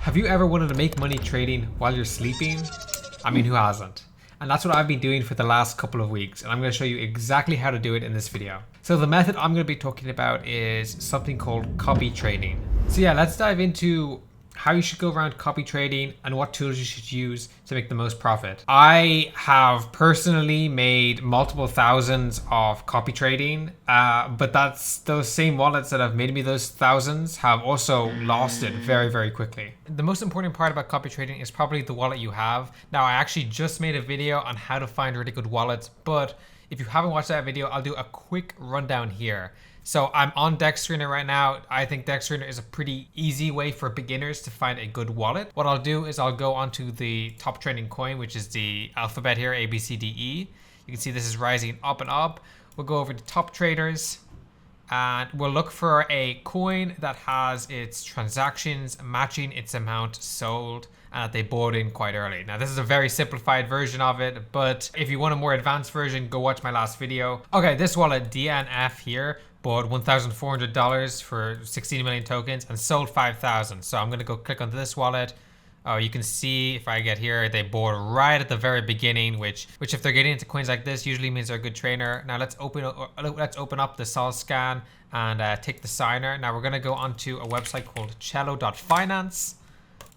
Have you ever wanted to make money trading while you're sleeping? I mean, who hasn't? And that's what I've been doing for the last couple of weeks, and I'm going to show you exactly how to do it in this video. So the method I'm going to be talking about is something called copy trading. So yeah, let's dive into how you should go around copy trading and what tools you should use to make the most profit. I have personally made multiple thousands of copy trading, but that's those same wallets that have made me those thousands have also lost it very, very quickly. The most important part about copy trading is probably the wallet you have. Now, I actually just made a video on how to find really good wallets, but if you haven't watched that video, I'll do a quick rundown here. So I'm on Dextrainer right now. I think Dextrainer is a pretty easy way for beginners to find a good wallet. What I'll do is I'll go onto the top trending coin, which is the alphabet here, A, B, C, D, E. You can see this is rising up and up. We'll go over to top traders and we'll look for a coin that has its transactions matching its amount sold and that they bought in quite early. Now, this is a very simplified version of it, but if you want a more advanced version, go watch my last video. Okay, this wallet DNF here bought $1,400 for 16 million tokens and sold 5,000. So I'm gonna go click onto this wallet. Oh, you can see if I get here, they bought right at the very beginning, which if they're getting into coins like this, usually means they're a good trainer. Now let's open up the sol scan and take the signer. Now we're gonna go onto a website called cello.finance.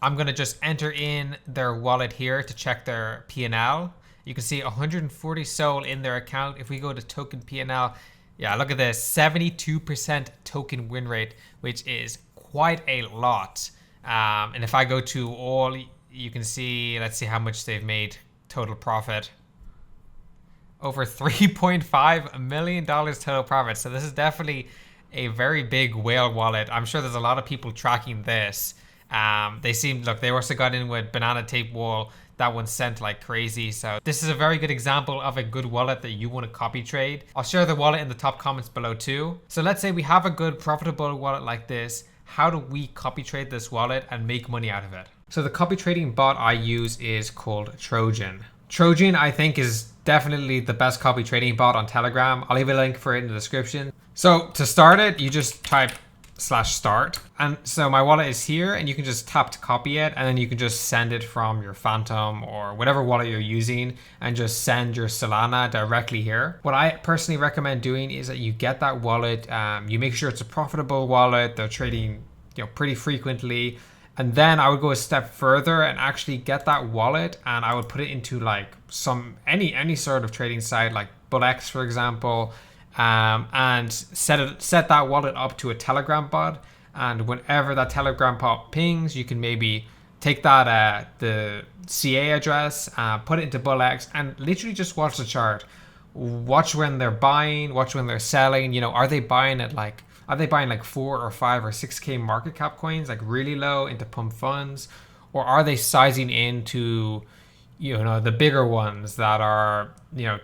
I'm gonna just enter in their wallet here to check their P&L. You can see 140 SOL in their account. If we go to token P&L, yeah, look at this, 72% token win rate, which is quite a lot. And if I go to all, you can see, let's see how much they've made total profit. Over $3.5 million total profit. So this is definitely a very big whale wallet. I'm sure there's a lot of people tracking this. They seem, look, they also got in with banana tape wall. That one sent like crazy. So this is a very good example of a good wallet that you want to copy trade. I'll share the wallet in the top comments below too. So let's say we have a good profitable wallet like this. How do we copy trade this wallet and make money out of it? So the copy trading bot I use is called Trojan. Trojan, I think, is definitely the best copy trading bot on Telegram. I'll leave a link for it in the description. So to start it, you just type /start. And so my wallet is here and you can just tap to copy it and then you can just send it from your Phantom or whatever wallet you're using and just send your Solana directly here. What I personally recommend doing is that you get that wallet, you make sure it's a profitable wallet, they're trading pretty frequently, and then I would go a step further and actually get that wallet and I would put it into like any sort of trading site like BullX, for example, and set that wallet up to a Telegram bot, and whenever that Telegram bot pings, you can maybe take that the CA address, put it into BullX, and literally just watch the chart. Watch when they're buying, watch when they're selling. Are they buying at like 4 or 5 or 6K market cap coins, like really low into pump funds, or are they sizing into the bigger ones that are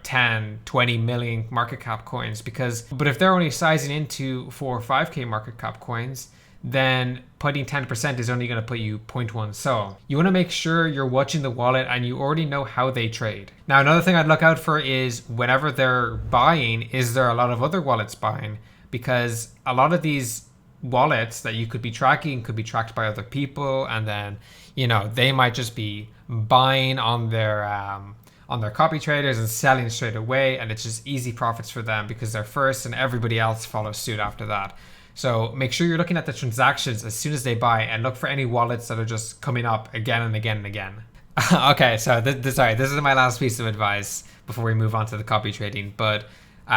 10, 20 million market cap coins? But if they're only sizing into 4 or 5K market cap coins, then putting 10% is only going to put you 0.1 SOL. You want to make sure you're watching the wallet and you already know how they trade. Now, another thing I'd look out for is whenever they're buying, is there a lot of other wallets buying? Because a lot of these wallets that you could be tracking could be tracked by other people, and then they might just be buying on their copy traders and selling straight away, and it's just easy profits for them because they're first and everybody else follows suit after that. So make sure you're looking at the transactions as soon as they buy and look for any wallets that are just coming up again and again and again. Okay, so this is my last piece of advice before we move on to the copy trading, but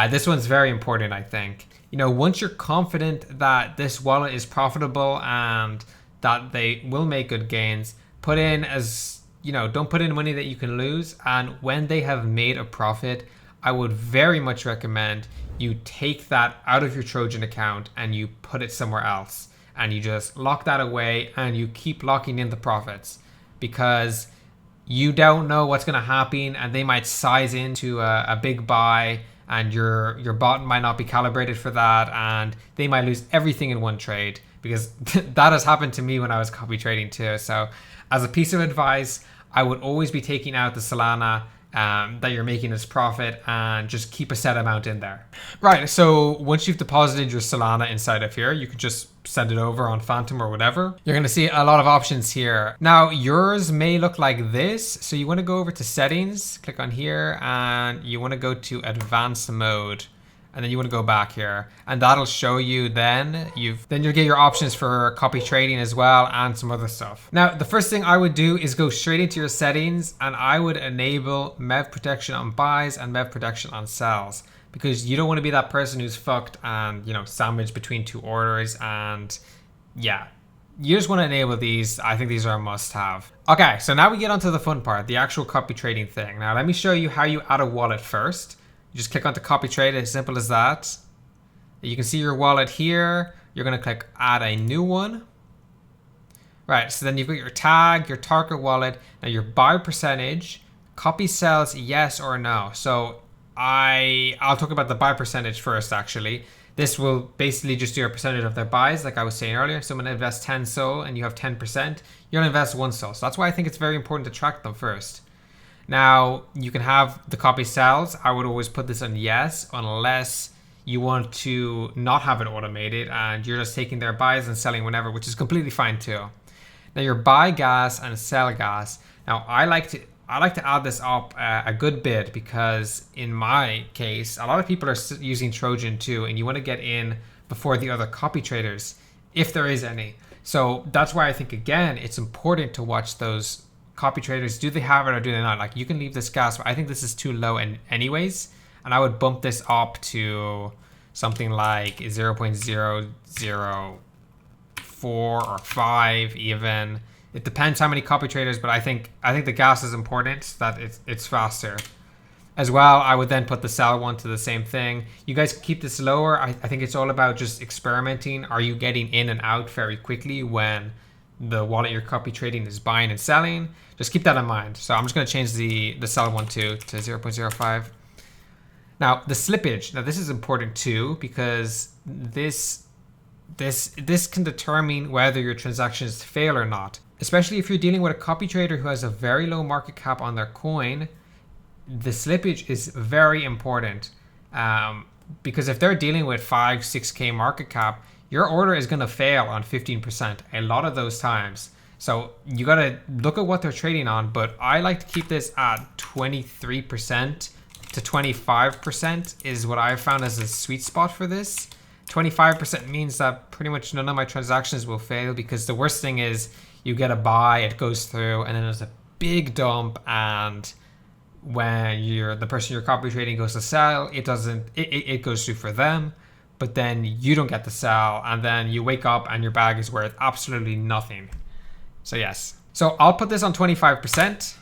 this one's very important, I think. Once you're confident that this wallet is profitable and that they will make good gains, put in don't put in money that you can lose. And when they have made a profit, I would very much recommend you take that out of your Trojan account and you put it somewhere else. And you just lock that away and you keep locking in the profits, because you don't know what's going to happen and they might size into a big buy and your bot might not be calibrated for that and they might lose everything in one trade, because that has happened to me when I was copy trading too. So as a piece of advice, I would always be taking out the Solana, that you're making as profit, and just keep a set amount in there. Right, so once you've deposited your Solana inside of here, you can just send it over on Phantom or whatever. You're going to see a lot of options here. Now, yours may look like this. So you want to go over to settings, click on here, and you want to go to advanced mode. And then you want to go back here, and that'll show you then you'll get your options for copy trading as well, and some other stuff. Now, the first thing I would do is go straight into your settings, and I would enable MEV protection on buys and MEV protection on sells, because you don't want to be that person who's fucked and, you know, sandwiched between two orders. And yeah, you just want to enable these. I think these are a must have. Okay, so now we get onto the fun part, the actual copy trading thing. Now let me show you how you add a wallet first. You just click onto copy trade, as simple as that. You can see your wallet here. You're going to click add a new one. Right, so then you've got your tag, your target wallet, now your buy percentage, copy sells, yes or no. So I'll talk about the buy percentage first, actually. This will basically just do a percentage of their buys, like I was saying earlier. So I'm going to invest 10 SOL and you have 10%, you're going to invest 1 SOL. So that's why I think it's very important to track them first. Now, you can have the copy sells. I would always put this on yes, unless you want to not have it automated and you're just taking their buys and selling whenever, which is completely fine too. Now, your buy gas and sell gas. Now, I like to add this up a good bit, because in my case, a lot of people are using Trojan too, and you want to get in before the other copy traders, if there is any. So that's why I think, again, it's important to watch those copy traders. Do they have it or do they not? Like, you can leave this gas, but I think this is too low anyways, and I would bump this up to something like 0.004 or 5 even. It depends how many copy traders, but I think the gas is important, that it's faster. As well, I would then put the sell one to the same thing. You guys can keep this lower. I think it's all about just experimenting. Are you getting in and out very quickly when the wallet you're copy trading is buying and selling? Just keep that in mind. So I'm just going to change the sell one to 0.05. Now the slippage. Now this is important too, because this can determine whether your transactions fail or not. Especially if you're dealing with a copy trader who has a very low market cap on their coin, the slippage is very important. Because if they're dealing with 5-6K market cap, your order is going to fail on 15% a lot of those times. So you got to look at what they're trading on, but I like to keep this at 23% to 25% is what I've found as a sweet spot for this. 25% means that pretty much none of my transactions will fail, because the worst thing is you get a buy, it goes through, and then there's a big dump, and when the person you're copy trading goes to sell, it goes through for them, but then you don't get to sell, and then you wake up and your bag is worth absolutely nothing. So yes. So I'll put this on 25%.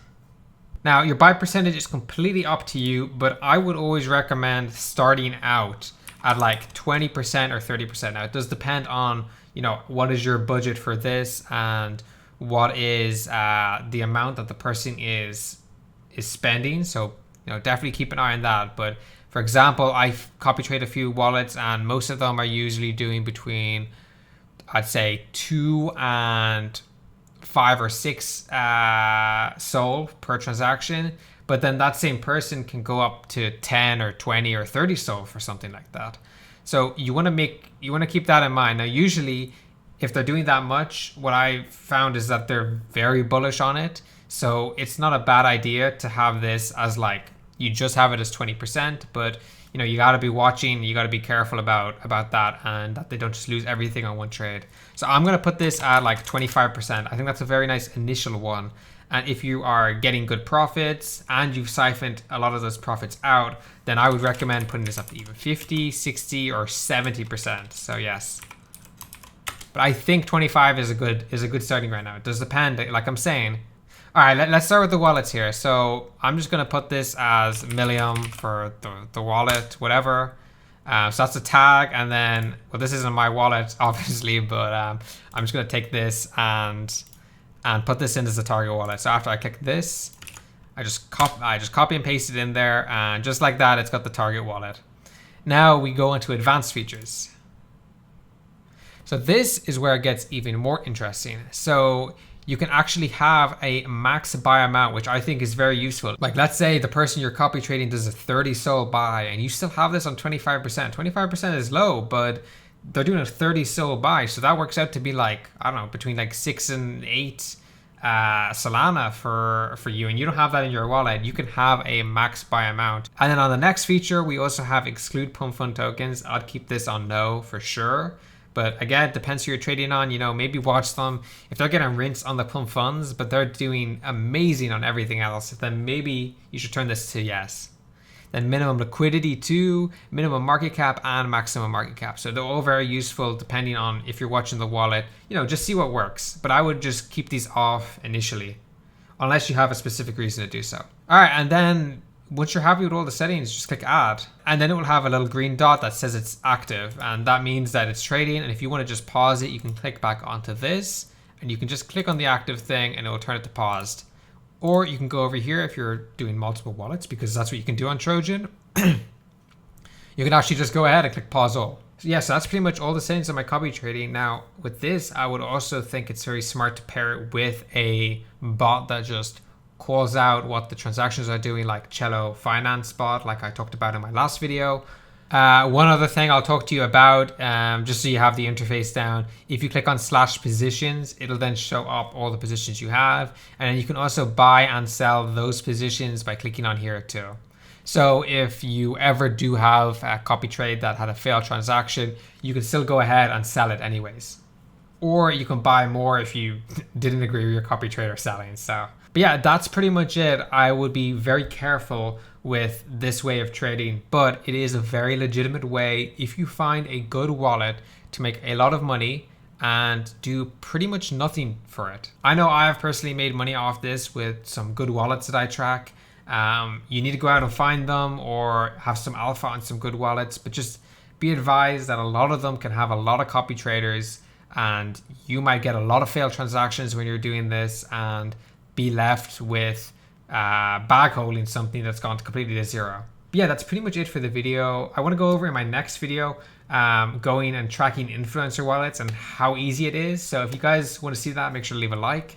Now your buy percentage is completely up to you, but I would always recommend starting out at like 20% or 30%. Now it does depend on, you know, what is your budget for this and what is the amount that the person is spending. So, you know, definitely keep an eye on that. But for example, I copy trade a few wallets, and most of them are usually doing between, I'd say, 2 and 5 or 6 SOL per transaction. But then that same person can go up to 10 or 20 or 30 SOL for something like that. So you want to keep that in mind. Now, usually if they're doing that much, what I found is that they're very bullish on it. So it's not a bad idea to have this as like, you just have it as 20%, but you know, you got to be watching, you got to be careful about that, and that they don't just lose everything on one trade. So I'm going to put this at like 25%. I think that's a very nice initial one. And if you are getting good profits and you've siphoned a lot of those profits out, then I would recommend putting this up to even 50, 60 or 70%. So yes. But I think 25 is a good starting right now. It does depend, like I'm saying. All right, let's start with the wallets here. So I'm just going to put this as Milliam for the wallet, whatever. So that's the tag. And then, well, this isn't my wallet, obviously, but I'm just going to take this and put this in as the target wallet. So after I click this, I just copy and paste it in there. And just like that, it's got the target wallet. Now we go into advanced features. So this is where it gets even more interesting. So you can actually have a max buy amount, which I think is very useful. Like let's say the person you're copy trading does a 30 SOL buy and you still have this on 25%. 25% is low, but they're doing a 30 SOL buy. So that works out to be like, I don't know, between like 6 and 8 Solana for you, and you don't have that in your wallet. You can have a max buy amount. And then on the next feature, we also have exclude pump fund tokens. I'd keep this on no for sure. But again, it depends who you're trading on. You know, maybe watch them. If they're getting rinsed on the pump funds, but they're doing amazing on everything else, then maybe you should turn this to yes. Then minimum liquidity 2, minimum market cap, and maximum market cap. So they're all very useful depending on if you're watching the wallet. You know, just see what works. But I would just keep these off initially, unless you have a specific reason to do so. All right, and then once you're happy with all the settings, just click add. And then it will have a little green dot that says it's active. And that means that it's trading. And if you want to just pause it, you can click back onto this. And you can just click on the active thing and it will turn it to paused. Or you can go over here if you're doing multiple wallets, because that's what you can do on Trojan. You can actually just go ahead and click pause all. So yeah, so that's pretty much all the settings on my copy trading. Now with this, I would also think it's very smart to pair it with a bot that just calls out what the transactions are doing, like Cello Finance bot, like I talked about in my last video. One other thing I'll talk to you about, just so you have the interface down. If you click on /positions, it'll then show up all the positions you have. And then you can also buy and sell those positions by clicking on here too. So if you ever do have a copy trade that had a failed transaction, you can still go ahead and sell it anyways. Or you can buy more if you didn't agree with your copy trader selling. So, but yeah, that's pretty much it. I would be very careful with this way of trading, but it is a very legitimate way if you find a good wallet to make a lot of money and do pretty much nothing for it. I know I have personally made money off this with some good wallets that I track. You need to go out and find them or have some alpha on some good wallets, but just be advised that a lot of them can have a lot of copy traders and you might get a lot of failed transactions when you're doing this and be left with bag holding something that's gone completely to zero. But yeah, that's pretty much it for the video. I want to go over in my next video going and tracking influencer wallets and how easy it is. So if you guys want to see that, make sure to leave a like.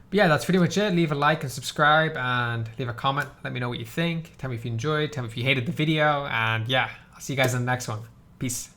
But yeah, that's pretty much it. Leave a like and subscribe and leave a comment. Let me know what you think. Tell me if you enjoyed, tell me if you hated the video, and yeah, I'll see you guys in the next one. Peace.